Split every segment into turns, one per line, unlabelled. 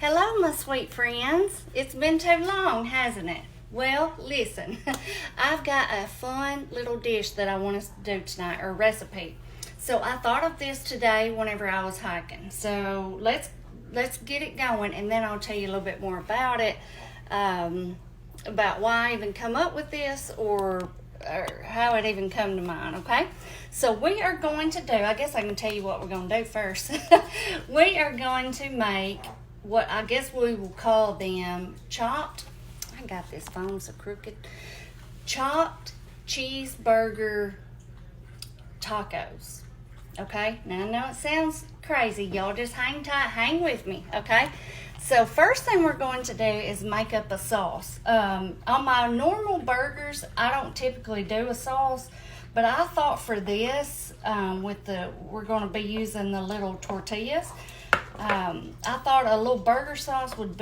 Hello, my sweet friends. It's been too long, hasn't it? Well, listen, I've got a fun little dish that I want us to do tonight, or recipe. So I thought of this today whenever I was hiking. So let's get it going, and then I'll tell you a little bit more about it, about why I even come up with this, or how it even come to mind. Okay, so we are going to do. I guess I can tell you what we're going to do first. We are going to make what I guess we will call them chopped. I got this phone so crooked. Chopped cheeseburger tacos. Okay, now I know it sounds crazy. Y'all just hang tight, hang with me. Okay, so first thing we're going to do is make up a sauce. On my normal burgers, I don't typically do a sauce, but I thought for this, we're going to be using the little tortillas. I thought a little burger sauce would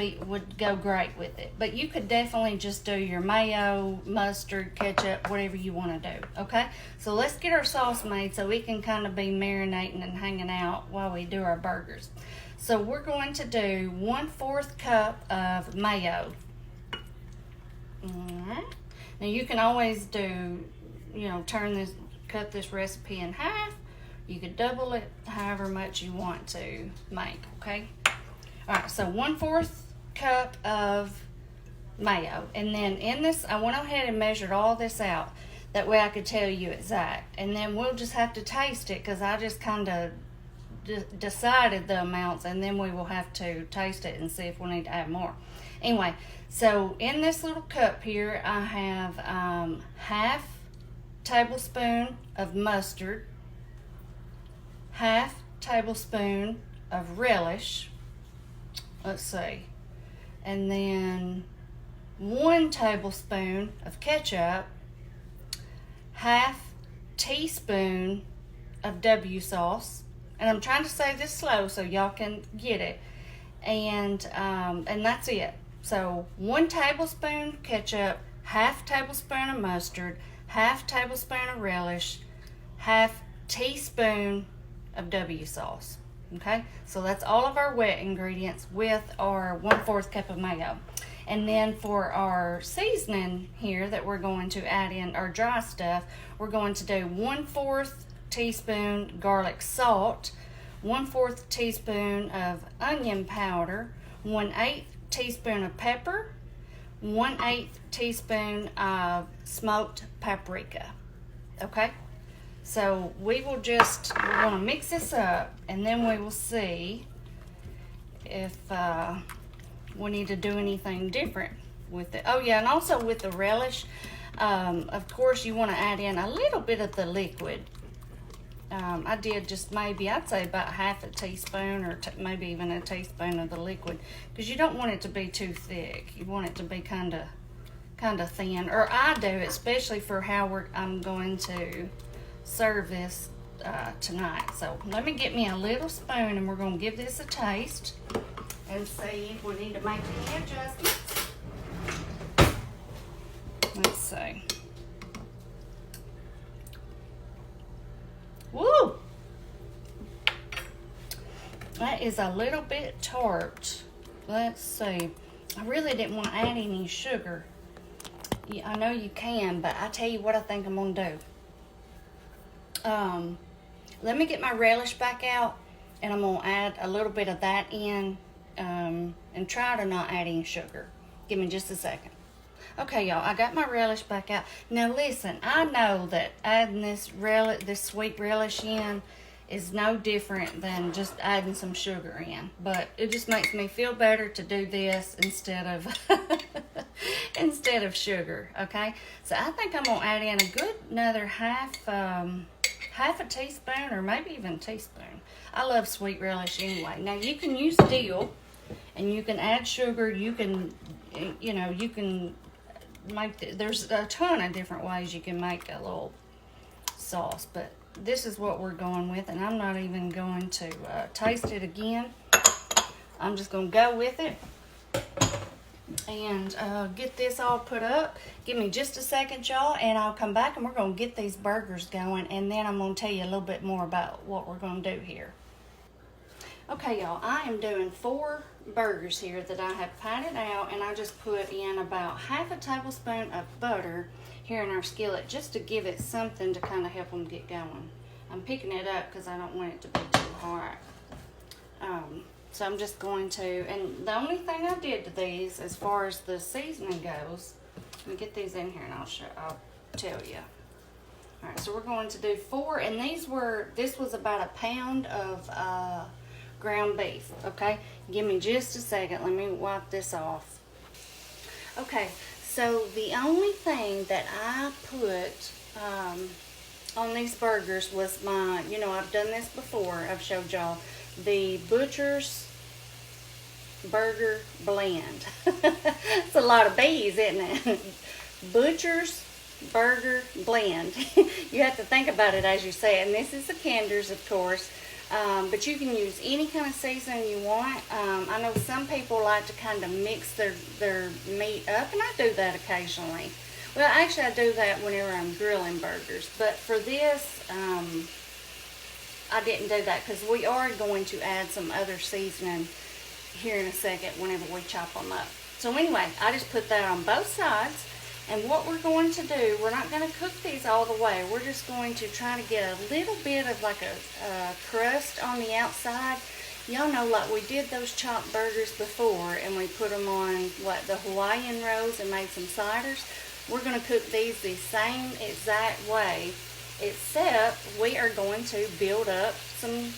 go great with it, but you could definitely just do your mayo, mustard, ketchup, whatever you want to do. Okay, so let's get our sauce made so we can kind of be marinating and hanging out while we do our burgers. So we're going to do 1/4 cup of mayo. Alright. Now you can always do, cut this recipe in half. You could double it however much you want to make, okay? All right, so 1/4 cup of mayo. And then in this, I went ahead and measured all this out. That way I could tell you exact. And then we'll just have to taste it because I just kind of decided the amounts, and then we will have to taste it and see if we need to add more. Anyway, so in this little cup here, I have half tablespoon of mustard, half tablespoon of relish, let's see, and then 1 tablespoon of ketchup, half teaspoon of W sauce, and I'm trying to say this slow so y'all can get it, and that's it. So 1 tablespoon ketchup, half tablespoon of mustard, half tablespoon of relish, half teaspoon of W sauce. Okay, so that's all of our wet ingredients with our 1/4 cup of mayo. And then for our seasoning here that we're going to add in, our dry stuff, we're going to do 1/4 teaspoon garlic salt, 1/4 teaspoon of onion powder, 1/8 teaspoon of pepper, 1/8 teaspoon of smoked paprika. Okay, so we're going to mix this up, and then we will see if we need to do anything different with it. Oh yeah, and also with the relish, of course you want to add in a little bit of the liquid. I did just maybe, I'd say about half a teaspoon, or maybe even a teaspoon of the liquid, because you don't want it to be too thick. You want it to be kind of thin, or I do, especially for how I'm going to serve this tonight. So let me get me a little spoon, and we're going to give this a taste and see if we need to make any adjustments. Let's see. Woo! That is a little bit tart. Let's see. I really didn't want to add any sugar. Yeah, I know you can, but I tell you what I think I'm going to do. Let me get my relish back out, and I'm going to add a little bit of that in, and try to not add any sugar. Give me just a second. Okay, y'all, I got my relish back out. Now listen, I know that adding this sweet relish in is no different than just adding some sugar in, but it just makes me feel better to do this instead of instead of sugar. Okay, so I think I'm gonna add in another half a teaspoon, or maybe even a teaspoon. I love sweet relish anyway. Now you can use dill, and you can add sugar. You can make there's a ton of different ways you can make a little sauce, but this is what we're going with, and I'm not even going to taste it again. I'm just going to go with it and get this all put up. Give me just a second, y'all, and I'll come back, and we're going to get these burgers going, and then I'm going to tell you a little bit more about what we're going to do here. Okay, y'all, I am doing 4 burgers here that I have patted out, and I just put in about half a tablespoon of butter here in our skillet just to give it something to kind of help them get going. I'm picking it up because I don't want it to be too hot. So I'm just going to, and the only thing I did to these as far as the seasoning goes, let me get these in here and I'll tell you. All right, so we're going to do 4, and this was about a pound of ground beef, okay? Give me just a second. Let me wipe this off. Okay, so the only thing that I put on these burgers was I've done this before. I've showed y'all the Butcher's Burger Blend. It's a lot of B's, isn't it? Butcher's Burger Blend. You have to think about it as you say it. And this is the Kinder's, of course. But you can use any kind of seasoning you want. I know some people like to kind of mix their meat up, and I do that occasionally. Well, actually, I do that whenever I'm grilling burgers. But for this, I didn't do that because we are going to add some other seasoning here in a second whenever we chop them up. So anyway, I just put that on both sides. And what we're going to do, we're not going to cook these all the way. We're just going to try to get a little bit of like a crust on the outside. Y'all know, like we did those chopped burgers before, and we put them on the Hawaiian rolls and made some ciders. We're going to cook these the same exact way, except we are going to build up some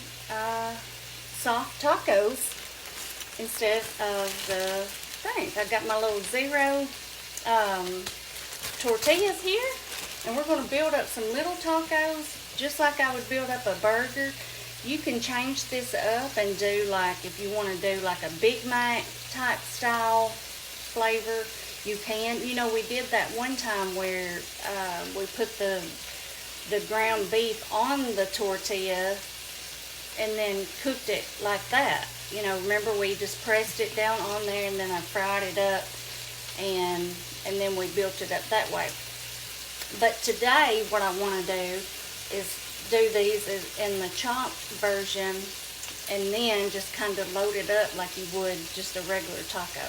soft tacos instead of the things. I've got my little zero tortillas here, and we're going to build up some little tacos just like I would build up a burger. You can change this up and do, like, if you want to do like a Big Mac type style flavor, you can. You know, we did that one time where we put the ground beef on the tortilla and then cooked it like that. You know, remember we just pressed it down on there, and then I fried it up, and then we built it up that way. But today what I want to do is do these in the chopped version, and then just kind of load it up like you would just a regular taco.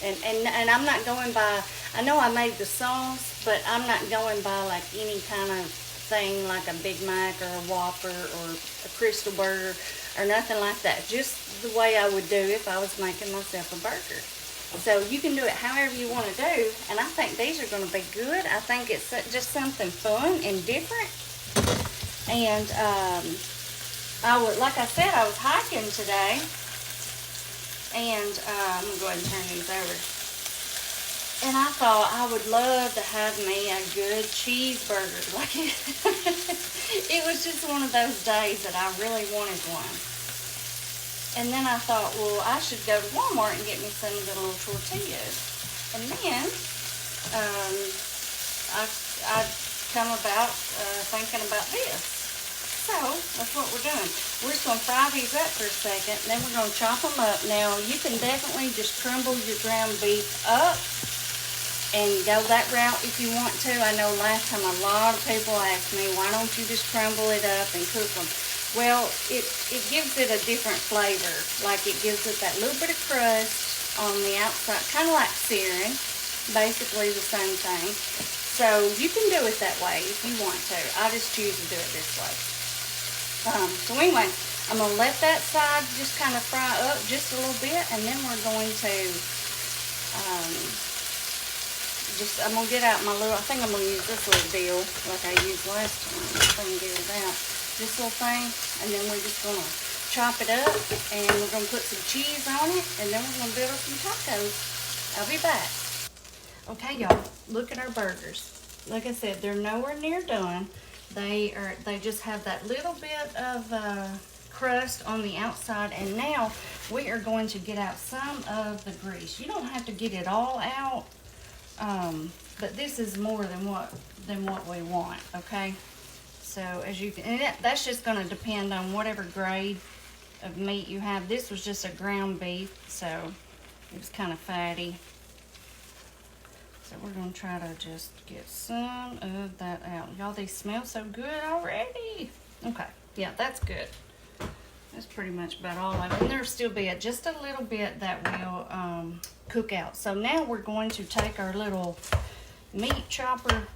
And I'm not going by, I know I made the sauce, but I'm not going by like any kind of thing like a Big Mac or a Whopper or a Crystal Burger or nothing like that. Just the way I would do if I was making myself a burger. So you can do it however you want to do, and I think these are going to be good. I think it's just something fun and different. And like I said, I was hiking today, and I'm going to go ahead and turn these over. And I thought I would love to have me a good cheeseburger. Like it was just one of those days that I really wanted one. And then I thought, well, I should go to Walmart and get me some of the little tortillas. And then I come about thinking about this. So that's what we're doing. We're just going to fry these up for a second, and then we're going to chop them up. Now, you can definitely just crumble your ground beef up and go that route if you want to. I know last time a lot of people asked me, why don't you just crumble it up and cook them? Well, it gives it a different flavor. Like it gives it that little bit of crust on the outside, kind of like searing, basically the same thing. So you can do it that way if you want to. I just choose to do it this way. So anyway, I'm going to let that side just kind of fry up just a little bit, and then we're going to I'm going to get out my little, I think I'm going to use this little deal like I used last time. If I can get it out. This little thing, and then we're just going to chop it up, and we're going to put some cheese on it, and then we're going to build up some tacos. I'll be back. Okay, y'all, look at our burgers. Like I said, they're nowhere near done. They just have that little bit of crust on the outside, and now we are going to get out some of the grease. You don't have to get it all out, but this is more than what we want, okay? So as you can, and that's just going to depend on whatever grade of meat you have. This was just a ground beef, so it was kind of fatty. So we're going to try to just get some of that out. Y'all, these smell so good already. Okay, yeah, that's good. That's pretty much about all of it. And there'll still be just a little bit that will cook out. So now we're going to take our little meat chopper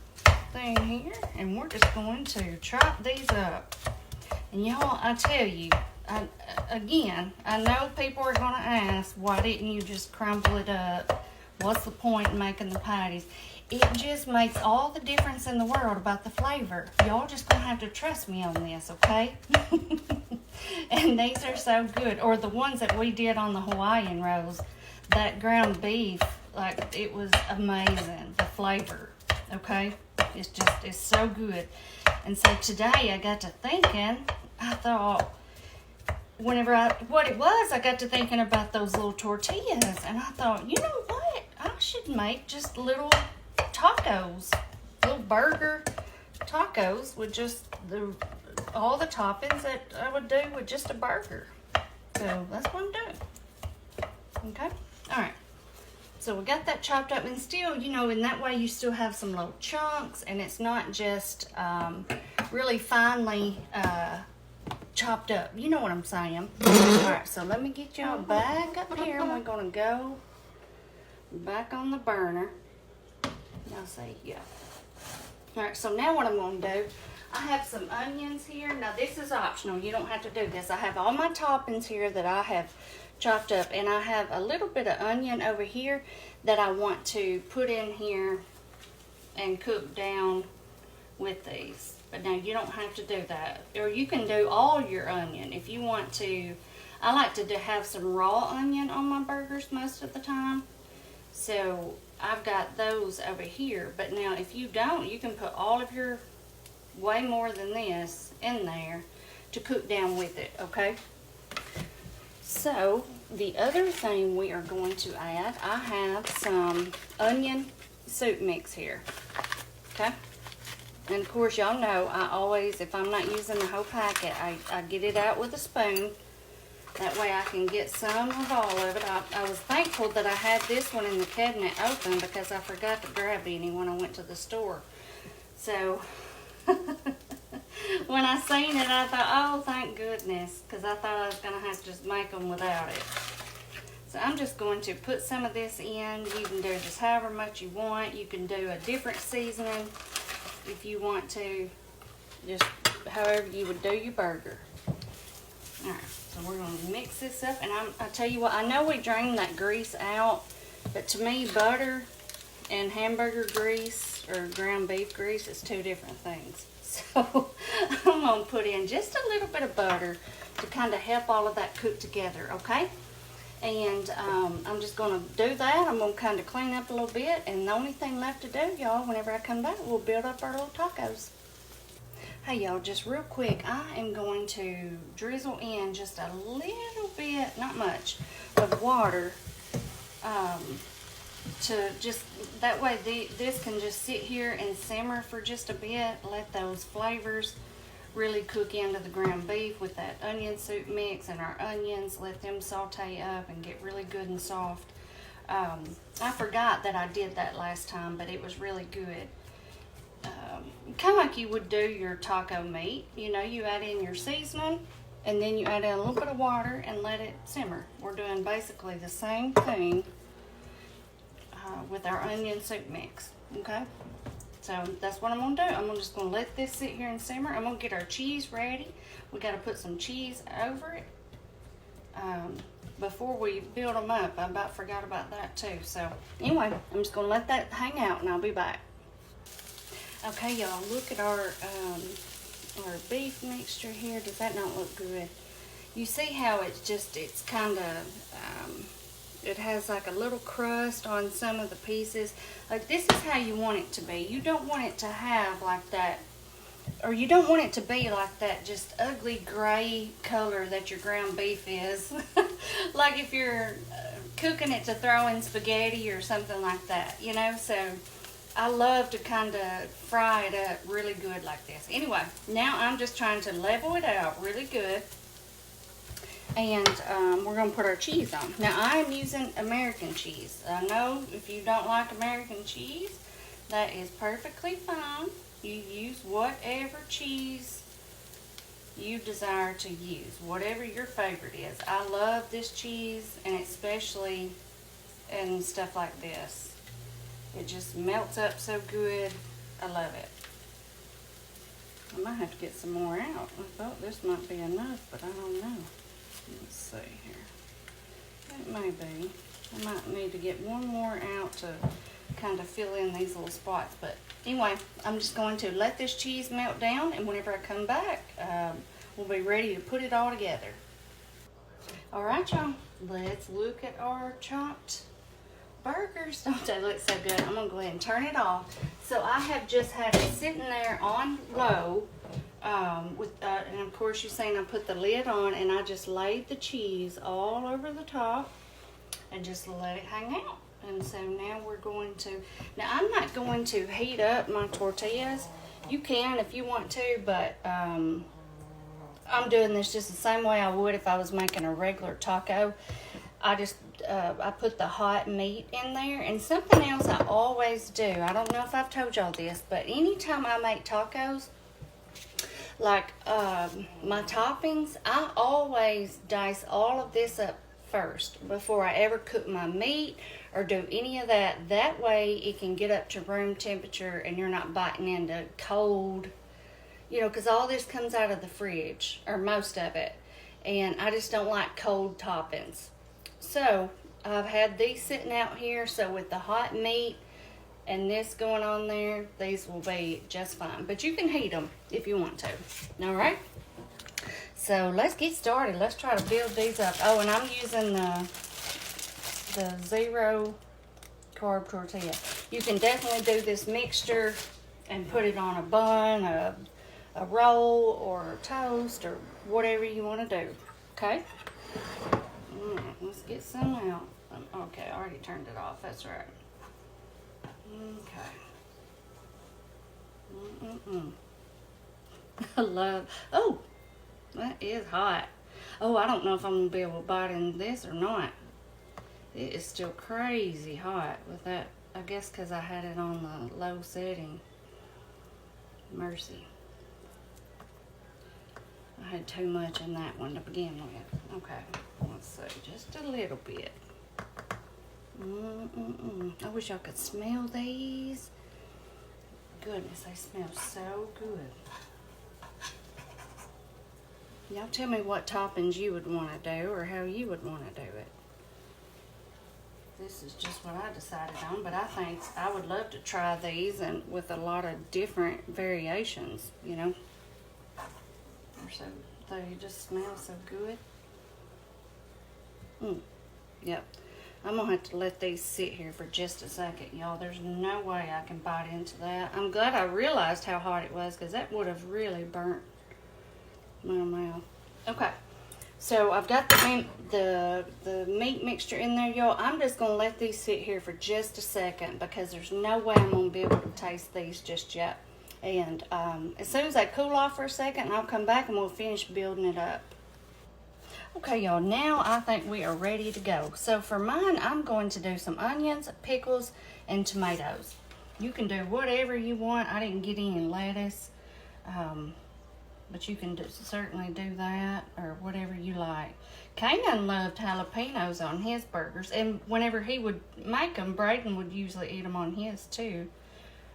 thing here, and we're just going to chop these up. And y'all, I tell you, again, I know people are going to ask, why didn't you just crumble it up? What's the point in making the patties? It just makes all the difference in the world about the flavor. Y'all just going to have to trust me on this, okay? And these are so good. Or the ones that we did on the Hawaiian rolls, that ground beef, like, it was amazing, the flavor, okay? It's so good. And so today I got to thinking, I thought, I got to thinking about those little tortillas, and I thought, you know what? I should make just little tacos, little burger tacos with just all the toppings that I would do with just a burger. So that's what I'm doing. Okay? All right. So we got that chopped up, and still, you know, in that way you still have some little chunks, and it's not just really finely chopped up. You know what I'm saying? All right, so let me get y'all back up here, and we're going to go back on the burner. Y'all say, yeah. All right, so now what I'm going to do, I have some onions here. Now, this is optional. You don't have to do this. I have all my toppings here that I have chopped up, and I have a little bit of onion over here that I want to put in here and cook down with these. But now you don't have to do that, or you can do all your onion if you want to. I like to have some raw onion on my burgers most of the time, so I've got those over here. But now if you don't, you can put all of your, way more than this, in there to cook down with it, okay? So the other thing we are going to add, I have some onion soup mix here, okay? And of course, y'all know I always, if I'm not using the whole packet, I get it out with a spoon. That way I can get some of all of it. I was thankful that I had this one in the cabinet open because I forgot to grab any when I went to the store. So when I seen it, I thought, oh, thank goodness, because I thought I was going to have to just make them without it. So I'm just going to put some of this in. You can do just however much you want. You can do a different seasoning if you want to, just however you would do your burger. All right, so we're going to mix this up, and I tell you what, I know we drain that grease out, but to me, butter and hamburger grease or ground beef grease is two different things. So I'm going to put in just a little bit of butter to kind of help all of that cook together, okay? And I'm just going to do that. I'm going to kind of clean up a little bit, and the only thing left to do, y'all, whenever I come back, we'll build up our little tacos. Hey, y'all, just real quick, I am going to drizzle in just a little bit, not much, of water to just, that way this can just sit here and simmer for just a bit, let those flavors really cook into the ground beef with that onion soup mix and our onions, let them saute up and get really good and soft. I forgot that I did that last time, but it was really good. Kind of like you would do your taco meat. You know, you add in your seasoning and then you add in a little bit of water and let it simmer. We're doing basically the same thing with our onion soup mix, okay? So that's what I'm going to do. I'm just going to let this sit here and simmer. I'm going to get our cheese ready. We got to put some cheese over it before we build them up. I about forgot about that too. So anyway, I'm just going to let that hang out and I'll be back. Okay, y'all, look at our beef mixture here. Does that not look good? You see how it's kind of, it has like a little crust on some of the pieces. Like, this is how you want it to be. You don't want it to have like that, or you don't want it to be like that just ugly gray color that your ground beef is. Like if you're cooking it to throw in spaghetti or something like that, you know? So I love to kind of fry it up really good like this. Anyway, now I'm just trying to level it out really good. And we're going to put our cheese on. Now, I am using American cheese. I know if you don't like American cheese, that is perfectly fine. You use whatever cheese you desire to use, whatever your favorite is. I love this cheese, and especially in stuff like this. It just melts up so good. I love it. I might have to get some more out. I thought this might be enough, but I don't know. Let's see here. It may be. I might need to get one more out to kind of fill in these little spots. But anyway, I'm just going to let this cheese melt down, and whenever I come back, we'll be ready to put it all together. All right, y'all. Let's look at our chopped burgers. Don't they look so good? I'm gonna go ahead and turn it off. So I have just had it sitting there on low, and of course you've seen I put the lid on, and I just laid the cheese all over the top and just let it hang out. And so now we're going to, now I'm not going to heat up my tortillas. You can if you want to, but I'm doing this just the same way I would if I was making a regular taco. I just, I put the hot meat in there. And something else I always do, I don't know if I've told y'all this, but anytime I make tacos, like my toppings, I always dice all of this up first before I ever cook my meat or do any of that. That way it can get up to room temperature and you're not biting into cold, you know, because all this comes out of the fridge, or most of it, and I just don't like cold toppings. So I've had these sitting out here, so with the hot meat and this going on there, these will be just fine. But you can heat them if you want to. All right? So let's get started. Let's try to build these up. Oh, and I'm using the 0 carb tortilla. You can definitely do this mixture and put it on a bun, a roll, or toast, or whatever you want to do. Okay? All right, let's get some out. Okay, I already turned it off. That's right. Okay. I love, oh, that is hot. Oh, I don't know if I'm going to be able to bite in this or not. It is still crazy hot with that. I guess because I had it on the low setting. Mercy. I had too much in that one to begin with. Okay, let's see, just a little bit. I wish I could smell these. Goodness, they smell so good. Y'all tell me what toppings you would want to do or how you would want to do it. This is just what I decided on, but I think I would love to try these and with a lot of different variations, you know. They just smell so good. Yep. I'm going to have to let these sit here for just a second, y'all. There's no way I can bite into that. I'm glad I realized how hot it was, because that would have really burnt my mouth. Okay. So I've got the meat mixture in there, y'all. I'm just going to let these sit here for just a second, because there's no way I'm going to be able to taste these just yet. And as soon as they cool off for a second, I'll come back and we'll finish building it up. Okay, y'all, now I think we are ready to go. So for mine, I'm going to do some onions, pickles, and tomatoes. You can do whatever you want. I didn't get any lettuce, but you can certainly do that or whatever you like. Kanan loved jalapenos on his burgers, and whenever he would make them, Braden would usually eat them on his too.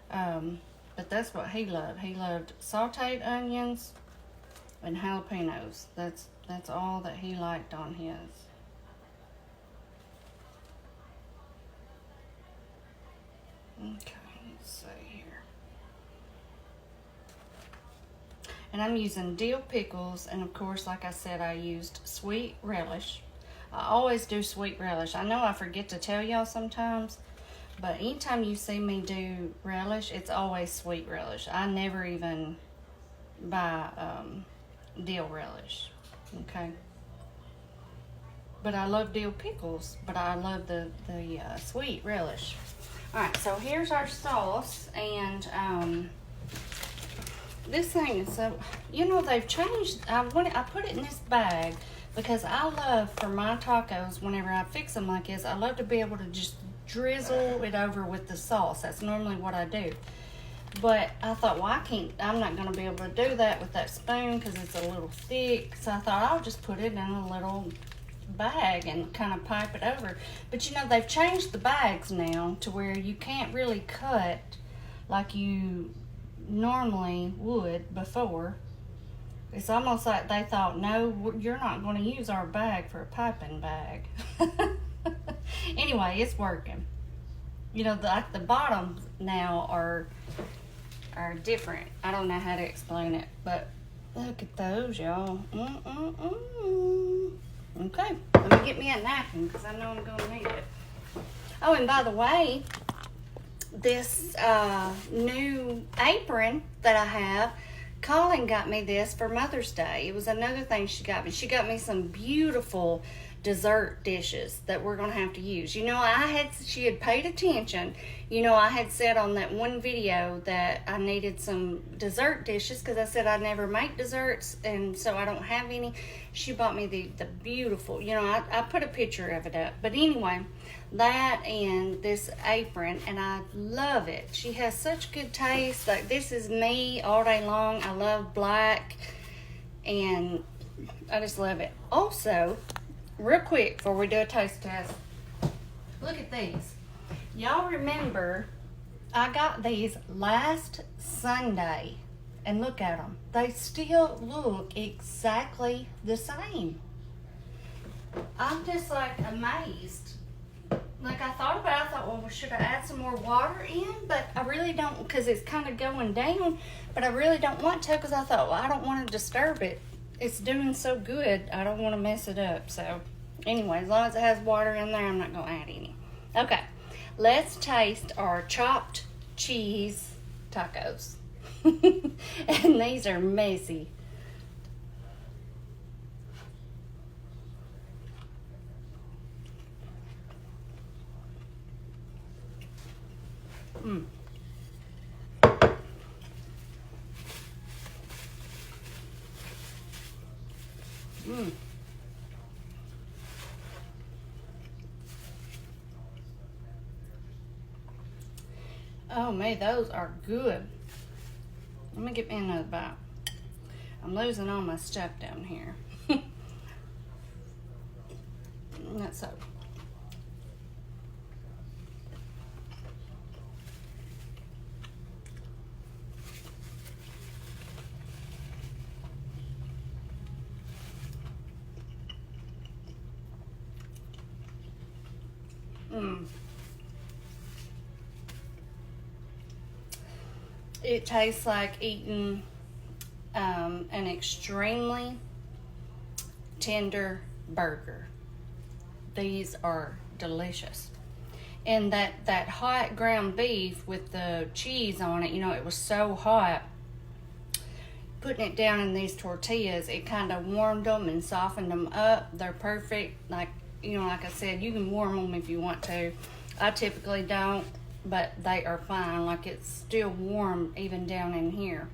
But that's what he loved. He loved sauteed onions and jalapenos. That's all that he liked on his. Okay, let's see here. And I'm using dill pickles, and of course, like I said, I used sweet relish. I always do sweet relish. I know I forget to tell y'all sometimes, but anytime you see me do relish, it's always sweet relish. I never even buy dill relish, okay? But I love dill pickles, but I love the sweet relish. All right, so here's our sauce, and this thing is so, you know, they've changed. I put it in this bag because I love, for my tacos, whenever I fix them like this, I love to be able to just drizzle it over with the sauce. That's normally what I do. But I thought, well, I'm not going to be able to do that with that spoon because it's a little thick. So I thought I'll just put it in a little bag and kind of pipe it over. But you know, they've changed the bags now to where you can't really cut like you normally would before. It's almost like they thought, no, you're not going to use our bag for a piping bag. Anyway, it's working. You know, like the bottoms now are different. I don't know how to explain it, but look at those, y'all. Okay, let me get me a napkin because I know I'm going to need it. Oh, and by the way, this new apron that I have, Colin got me this for Mother's Day. It was another thing she got me. She got me some beautiful dessert dishes that we're going to have to use. You know, she had paid attention. You know, I had said on that one video that I needed some dessert dishes because I said I never make desserts and so I don't have any. She bought me the beautiful, you know, I put a picture of it up. But anyway, that and this apron, and I love it. She has such good taste. Like, this is me all day long. I love black and I just love it. Also, real quick before we do a taste test, look at these. Y'all remember I got these last Sunday, and look at them. They still look exactly the same. I'm just like amazed. Like, I thought about it, I thought, well, should I add some more water in? But I really don't, because it's kind of going down, but I really don't want to because I thought, well, I don't want to disturb it. It's doing so good, I don't want to mess it up. So anyway, as long as it has water in there, I'm not going to add any. Okay, let's taste our chopped cheese tacos. And these are messy. Mm. Mm. Oh, man, those are good. Let me get me another bite. I'm losing all my stuff down here. That's so. It tastes like eating an extremely tender burger. These are delicious. And that hot ground beef with the cheese on it, you know, it was so hot. Putting it down in these tortillas, it kind of warmed them and softened them up. They're perfect. Like, you know, like I said, you can warm them if you want to. I typically don't, but they are fine. Like, it's still warm even down in here.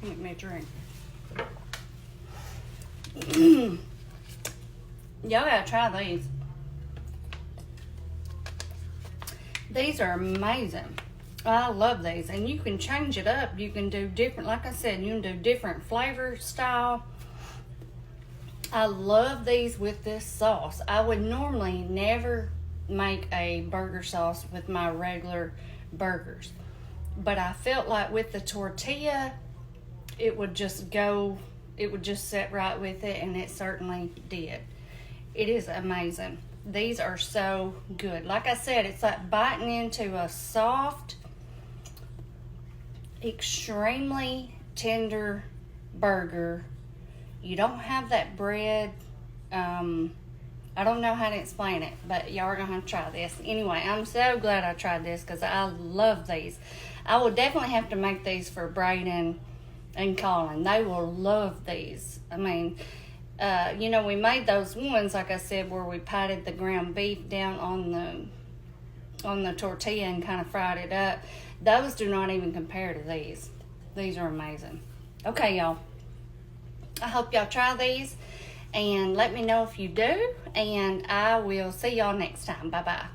Make me a drink. Y'all gotta try these. These are amazing. I love these. And you can change it up. You can do different, like I said, you can do different flavor style. I love these with this sauce. I would normally never make a burger sauce with my regular burgers. But I felt like with the tortilla, it would just set right with it, and it certainly did. It is amazing. These are so good. Like I said, it's like biting into a soft, extremely tender burger. You don't have that bread. I don't know how to explain it, but y'all are going to have to try this. Anyway, I'm so glad I tried this because I love these. I will definitely have to make these for Brayden and Colin. They will love these. I mean, you know, we made those ones, like I said, where we patted the ground beef down on on the tortilla and kind of fried it up. Those do not even compare to these. These are amazing. Okay, y'all. I hope y'all try these and let me know if you do. And I will see y'all next time. Bye-bye.